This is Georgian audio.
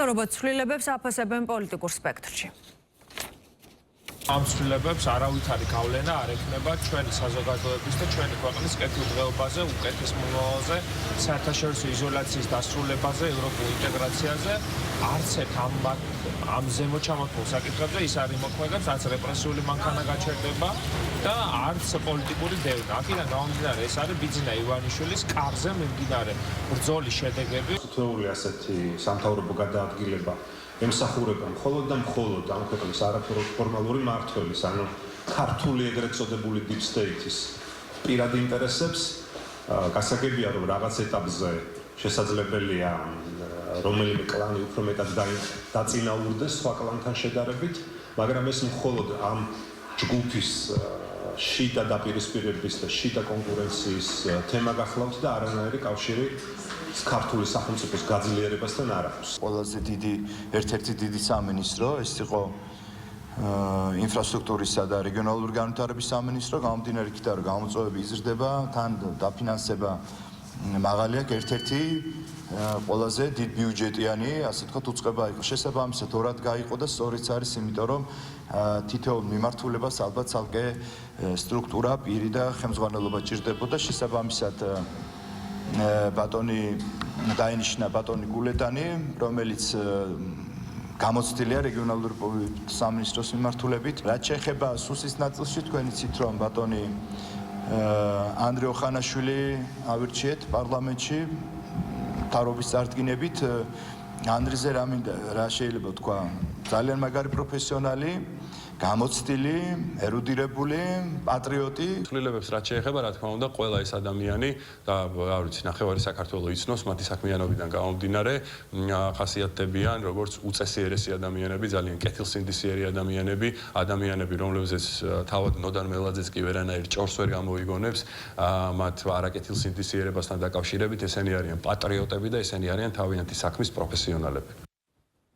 მთავრობა ცვლილებებს აფასებენ პოლიტიკურ სპექტრში. ამ ცვლილებებს არავითარი გავლენა არ ექნება ჩვენი საზოგადოების და ჩვენი ქვეყნის კეთილდღეობაზე, უკეთეს მომავალზე, საერთაშორისო იზოლაციის დასრულებაზე, ევროპულ ინტეგრაციაზე, არც ერთ ამ ზემოჩამოთვლილ საკითხებზე ის არ იმოქმედებს, რაც რეპრესიული მანქანა გაჩერდება და არც პოლიტიკური დევნა. აქედან გამომდინარე, ეს არის ბიძინა ივანიშვილის კარზე მიმდინარე ბრძოლის შედეგები. თითოეული ასეთი სამთავრობო გადაადგილება ემსახურება მხოლოდ და მხოლოდ ამ ქვეყნის არაფორმალური მმართველის, ანუ ქართული ეგრეთ წოდებული deep state-ის პირადი ინტერესებს. გასაგებია, რომ რაღაც ეტაპზე შესაძლებელია რომელიმე კლანი უფრო მეტად დაწინაურდეს სხვა კლანთან შედარებით, მაგრამ ეს მხოლოდ ამ ჯგუფის შიდა დაპირისპირების და შიდა კონკურენციის თემა გახლავთ და არანაირი კავშირი ქართული სახელმწიფოს გაძლიერებასთან არ აქვს. ყველაზე ერთ-ერთი დიდი სამინისტრო ეს იყო ინფრასტრუქტურისა და რეგიონალური განვითარების სამინისტრო, გამომდინარე იქიდან რომ გამოწვევები იზრდება, თან დაფინანსება მაღალი აქვს, ერთ-ერთი ყველაზე დიდ ბიუჯეტიანი, ასე ვთქვათ, უწყება იყო. შესაბამისად, ორად გაიყო და სწორიც არის, იმიტომ რომ თითოეულ მიმართულებას ალბათ ცალკე სტრუქტურა, პირი და ხელმძღვანელობა ჭირდებოდა. შესაბამისად ბატონი დაინიშნა ბატონი გულედანი, რომელიც გამოცდილია რეგიონალური სამინისტროს მიმართულებით. რაც შეეხება სუსის ნაწილში, თქვენ იცით რომ ბატონი ანდრე ოხანაშვილი ავირჩიეთ პარლამენტში მთავრობის წარდგინებით. ანდრიზე რა შეიძლება თქვა, ძალიან მაგარი პროფესიონალი, გამოცდილი, ერუდირებული, პატრიოტი. ცვლილებებს რაც შეეხება, რა თქმა უნდა, ყველა ეს ადამიანი და რა ვიცი, ნახევარი საქართველო იცნობს მათი საქმიანობიდან გამომდინარე, ხასიათდებიან როგორც უწესიერესი ადამიანები, ძალიან კეთილსინდისიერი ადამიანები, რომლებზეც თავად ნოდარ მელაძეც კი ვერანაირ ჭორს ვერ გამოიგონებს, მათ არაკეთილსინდისიერებასთან დაკავშირებით ესენი არიან პატრიოტები და ესენი არიან თავიანთი საქმის პროფესიონალები.